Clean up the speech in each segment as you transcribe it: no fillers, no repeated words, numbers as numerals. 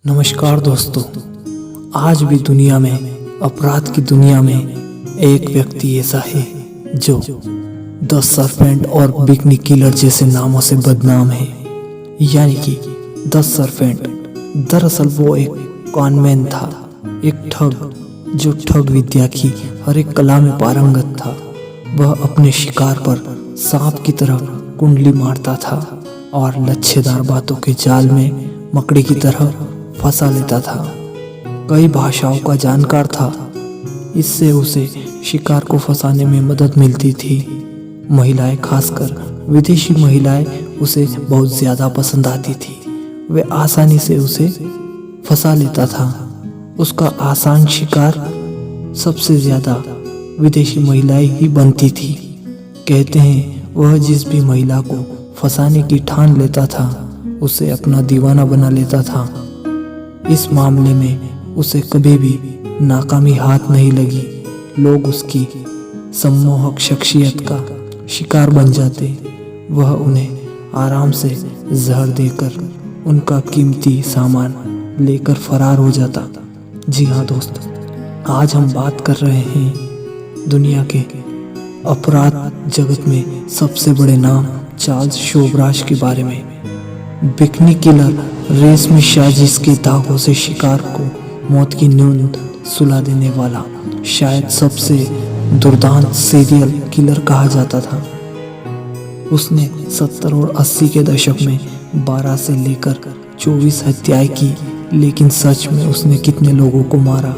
नमस्कार दोस्तों। आज भी दुनिया में, अपराध की दुनिया में एक व्यक्ति ऐसा है जो द सरपेंट और बिकनी किलर जैसे नामों से बदनाम है। यानी कि द सरपेंट दरअसल वो एक कॉनमैन था, एक ठग जो ठग विद्या की हर एक कला में पारंगत था। वह अपने शिकार पर सांप की तरह कुंडली मारता था और लच्छेदार बातों के जाल में मकड़ी की तरह फंसा लेता था। कई भाषाओं का जानकार था, इससे उसे शिकार को फंसाने में मदद मिलती थी। महिलाएं, खासकर विदेशी महिलाएं उसे बहुत ज्यादा पसंद आती थी। वे आसानी से उसे फंसा लेता था। उसका आसान शिकार सबसे ज्यादा विदेशी महिलाएं ही बनती थी। कहते हैं वह जिस भी महिला को फंसाने की ठान लेता था उसे अपना दीवाना बना लेता था। इस मामले में उसे कभी भी नाकामी हाथ नहीं लगी। लोग उसकी सम्मोहक शख्सियत का शिकार बन जाते। वह उन्हें आराम से जहर देकर उनका कीमती सामान लेकर फरार हो जाता। जी हाँ दोस्तों, आज हम बात कर रहे हैं दुनिया के अपराध जगत में सबसे बड़े नाम चार्ल्स शोबराज के बारे में। बिकनी किलर रेशमी साजिश के धागों से शिकार को मौत की नींद सुला देने वाला शायद सबसे दुर्दांत सीरियल किलर कहा जाता था। उसने 70 और 80 के दशक में 12 से लेकर 24 हत्याएं की, लेकिन सच में उसने कितने लोगों को मारा,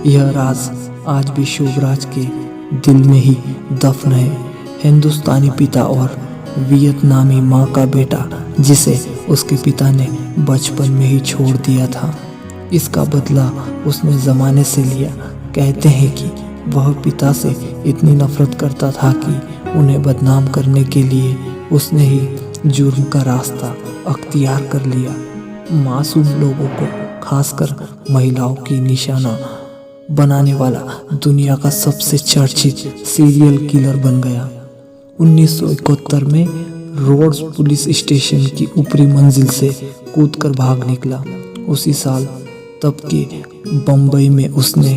यह राज आज भी शोबराज के दिल में ही दफन है। हिंदुस्तानी पिता और वियतनामी माँ का बेटा जिसे उसके पिता ने बचपन में ही छोड़ दिया था, इसका बदला उसने जमाने से लिया। कहते हैं कि वह पिता से इतनी नफरत करता था कि उन्हें बदनाम करने के लिए उसने ही जुर्म का रास्ता अख्तियार कर लिया। मासूम लोगों को, खासकर महिलाओं की निशाना बनाने वाला दुनिया का सबसे चर्चित सीरियल किलर बन गया। 1971 में रोड्स पुलिस स्टेशन की ऊपरी मंजिल से कूदकर भाग निकला। उसी साल तब के बम्बई में उसने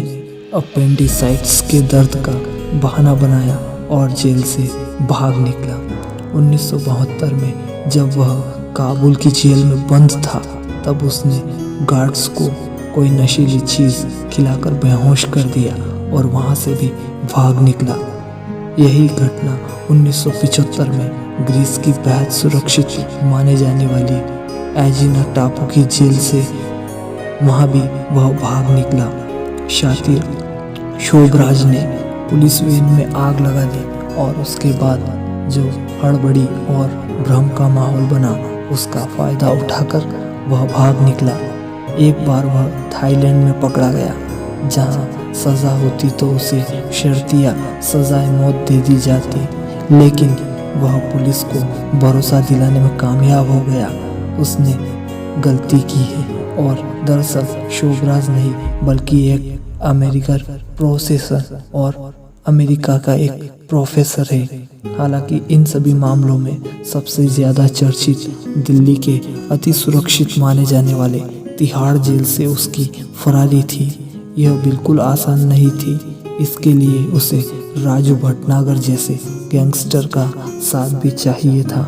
अपेंडिसाइटिस के दर्द का बहाना बनाया और जेल से भाग निकला। 1972 में जब वह काबुल की जेल में बंद था, तब उसने गार्ड्स को कोई नशीली चीज खिलाकर बेहोश कर दिया और वहां से भी भाग निकला। यही घटना 1975 में ग्रीस की बेहद सुरक्षित माने जाने वाली एजिना टापू की जेल से वहां भी वह भाग निकला। शातिर शोबराज ने पुलिस वैन में आग लगा दी और उसके बाद जो हड़बड़ी और भ्रम का माहौल बना, उसका फायदा उठाकर वह भाग निकला। एक बार वह थाईलैंड में पकड़ा गया, जहां सजा होती तो उसे शर्तिया सजाए मौत दे दी जाती, लेकिन वह पुलिस को भरोसा दिलाने में कामयाब हो गया। उसने गलती की है और दरअसल शोबराज नहीं बल्कि एक अमेरिकन प्रोफेसर और अमेरिका का एक प्रोफेसर है। हालांकि इन सभी मामलों में सबसे ज्यादा चर्चित दिल्ली के अति सुरक्षित माने जाने वाले तिहाड़ जेल से उसकी फरारी थी। यह बिल्कुल आसान नहीं थी। इसके लिए उसे राजू भटनागर जैसे गैंगस्टर का साथ भी चाहिए था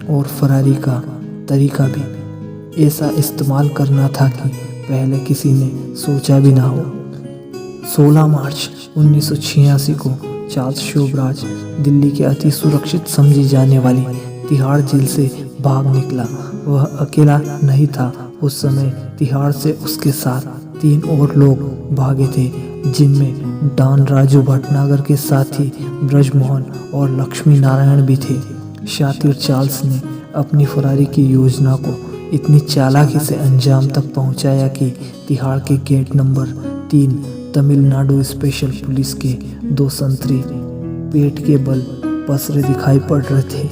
और फरारी का तरीका भी ऐसा इस्तेमाल करना था कि पहले किसी ने सोचा भी ना हो। 16 मार्च 1986 को चार्ल्स शोबराज दिल्ली के अति सुरक्षित समझी जाने वाली तिहाड़ जेल से भाग निकला। वह अकेला नहीं था। उस समय तिहाड़ से उसके साथ 3 और लोग भागे थे, जिनमें डॉन राजू भटनागर के साथ ही ब्रजमोहन और लक्ष्मी नारायण भी थे। शातिर चार्ल्स ने अपनी फरारी की योजना को इतनी चालाकी से अंजाम तक पहुंचाया कि तिहाड़ के gate number 3 Tamil Nadu special police के 2 संतरी पेट के बल पसरे दिखाई पड़ रहे थे।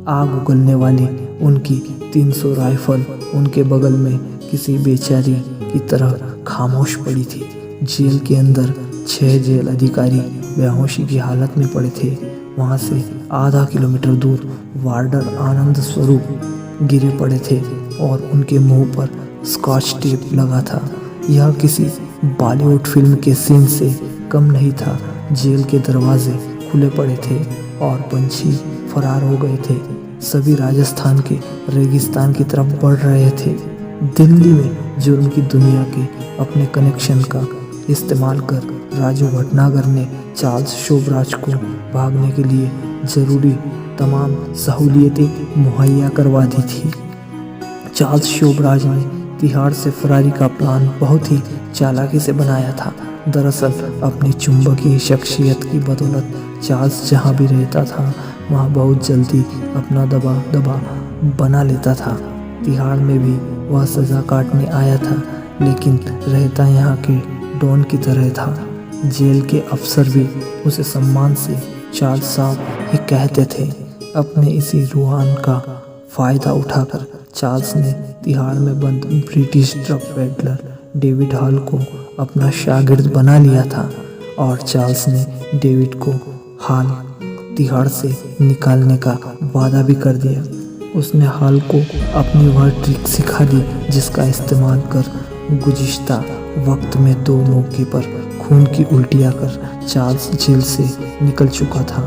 आग उगलने वाली उनकी 300 राइफल उनके बगल में किसी बेचारी की तरह खामोश पड़ी थी। जेल के अंदर 6 जेल अधिकारी बेहोशी की हालत में पड़े थे। वहां से आधा किलोमीटर दूर वार्डर आनंद स्वरूप गिरे पड़े थे और उनके मुंह पर स्कॉच टेप लगा था। यह किसी बॉलीवुड फिल्म के सीन से कम नहीं था। जेल के दरवाजे खुले पड़े थे और पंछी फरार हो गए थे। सभी राजस्थान के रेगिस्तान की तरफ बढ़ रहे थे। दिल्ली में जुर्म की दुनिया के अपने कनेक्शन का इस्तेमाल कर राजू भटनागर ने चार्ल्स शोभराज को भागने के लिए जरूरी तमाम सहूलियतें मुहैया करवा दी थी। चार्ल्स शोभराज ने तिहाड़ से फरारी का प्लान बहुत ही चालाकी से बनाया था। दरअसल अपनी चुंबकीय शख्सियत की बदौलत चार्ल्स जहां भी रहता था वहां बहुत जल्दी अपना दबा बना लेता था। तिहाड़ में भी वह सज़ा काटने आया था, लेकिन रहता यहाँ के डॉन की तरह था। जेल के अफसर भी उसे सम्मान से चार्ल्स साहब ही कहते थे। अपने इसी रुहान का फ़ायदा उठाकर चार्ल्स ने तिहाड़ में बंद British drug peddler David hall को अपना शागिर्द बना लिया था और चार्ल्स ने डेविड को हॉल तिहाड़ से निकालने का वादा भी कर दिया। उसने हॉल को अपनी वह ट्रिक सिखा दी जिसका इस्तेमाल कर गुज़िश्ता वक्त में 2 मौके पर खून की उल्टियाँ कर चार्ल्स जेल से निकल चुका था।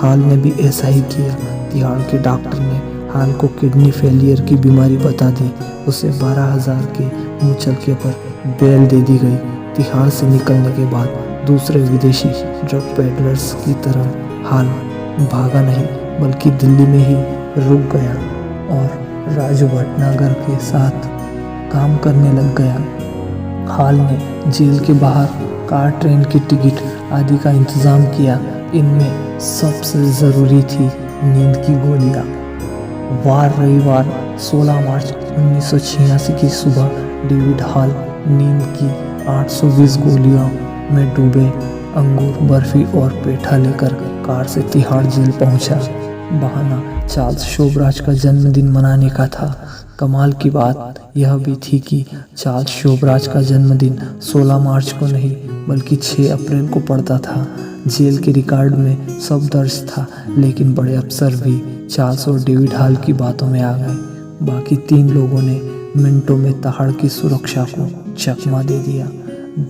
हॉल ने भी ऐसा ही किया। तिहाड़ के डॉक्टर ने हॉल को किडनी फेलियर की बीमारी बता दी। उसे 12,000 के मुचलके पर बेल दे दी गई। तिहाड़ से निकलने के बाद दूसरे विदेशी ड्रग पेडलर्स की तरह हॉल भागा नहीं बल्कि दिल्ली में ही रुक गया और राजू भटनागर के साथ काम करने लग गया। हॉल ने जेल के बाहर कार, ट्रेन की टिकट आदि का इंतज़ाम किया। इनमें सबसे ज़रूरी थी नींद की गोलियाँ। वार रविवार 16 मार्च 1986 की सुबह डेविड हॉल नींद की 820 गोलियों में डूबे अंगूर, बर्फी और पेठा लेकर कार से तिहाड़ जेल पहुंचा। बहाना चार्ल्स शोभराज का जन्मदिन मनाने का था। कमाल की बात यह भी थी कि चार्ल्स शोभराज का जन्मदिन 16 मार्च को नहीं बल्कि 6 अप्रैल को पड़ता था। जेल के रिकॉर्ड में सब दर्ज था, लेकिन बड़े अफसर भी चार्ल्स और डेविड हॉल की बातों में आ गए। बाकी 3 लोगों ने मिनटों में तिहाड़ की सुरक्षा को चकमा दे दिया।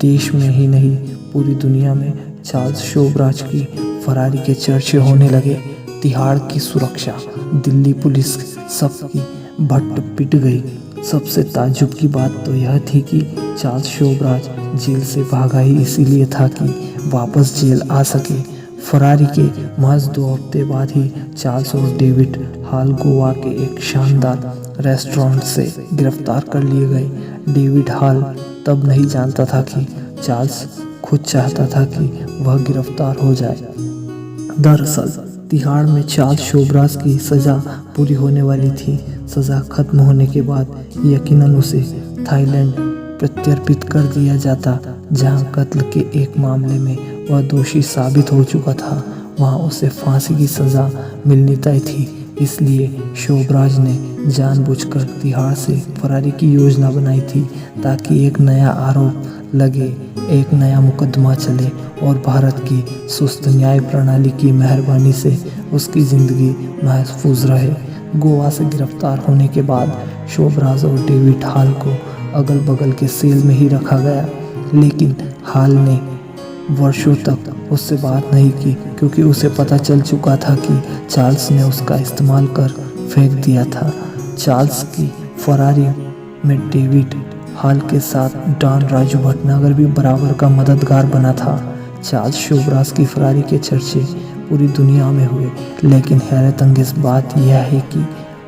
देश में ही नहीं पूरी दुनिया में चार्ल्स शोभराज की फरारी के चर्चे होने लगे। तिहाड़ की सुरक्षा, दिल्ली पुलिस सबकी भट्ट पिट गई। सबसे ताज्जुब की बात तो यह थी कि चार्ल्स शोभराज जेल से भागा ही इसीलिए था कि वापस जेल आ सके। फरारी के महज 2 हफ्ते बाद ही चार्ल्स और डेविड हॉल गोवा के एक शानदार रेस्टोरेंट से गिरफ्तार कर लिए गए। डेविड हॉल तब नहीं जानता था कि चार्ल्स खुद चाहता था कि वह गिरफ्तार हो जाए। दरअसल तिहाड़ में चार्ल्स शोभराज की सज़ा पूरी होने वाली थी। सज़ा खत्म होने के बाद यकीनन उसे थाईलैंड प्रत्यर्पित कर दिया जाता, जहां कत्ल के एक मामले में वह दोषी साबित हो चुका था। वहां उसे फांसी की सज़ा मिलनी तय थी। इसलिए शोभराज ने जानबूझकर तिहाड़ से फरारी की योजना बनाई थी ताकि एक नया आरोप लगे, एक नया मुकदमा चले और भारत की सुस्त न्याय प्रणाली की मेहरबानी से उसकी ज़िंदगी महफूज रहे। गोवा से गिरफ्तार होने के बाद शोभराज और डेविड हॉल को अगल बगल के सेल में ही रखा गया, लेकिन हॉल ने वर्षों तक उससे बात नहीं की क्योंकि उसे पता चल चुका था कि चार्ल्स ने उसका इस्तेमाल कर फेंक दिया था। चार्ल्स की फरारी में डेविड हॉल के साथ डॉन राजू भटनागर भी बराबर का मददगार बना था। चार्ल्स शोभराज की फरारी के चर्चे पूरी दुनिया में हुए, लेकिन हैरत अंगेज बात यह है कि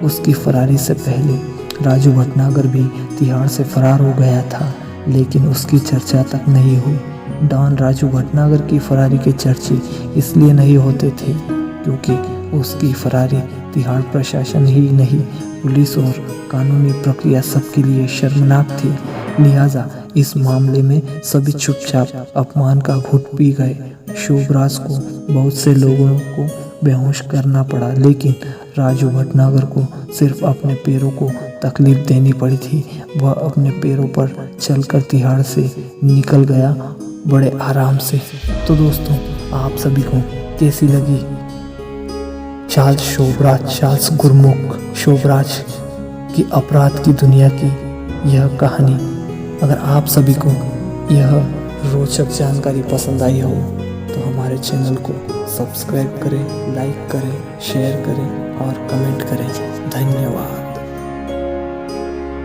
उसकी फरारी से पहले राजू भटनागर भी तिहाड़ से फरार हो गया था, लेकिन उसकी चर्चा तक नहीं हुई। डॉन राजू भटनागर की फरारी के चर्चे इसलिए नहीं होते थे क्योंकि उसकी फरारी तिहाड़ प्रशासन ही नहीं, पुलिस और कानूनी प्रक्रिया सबके लिए शर्मनाक थी। लिहाजा इस मामले में सभी चुपचाप अपमान का घूंट पी गए। शोभराज को बहुत से लोगों को बेहोश करना पड़ा, लेकिन राजू भटनागर को सिर्फ अपने पैरों को तकलीफ देनी पड़ी थी। वह अपने पैरों पर चलकर तिहाड़ से निकल गया बड़े आराम से। तो दोस्तों, आप सभी को कैसी लगी चार्ल्स गुरमुख शोभराज की अपराध की दुनिया की यह कहानी अगर आप सभी को यह रोचक जानकारी पसंद आई हो तो हमारे चैनल को सब्सक्राइब करें, लाइक करें, शेयर करें और कमेंट करें। धन्यवाद।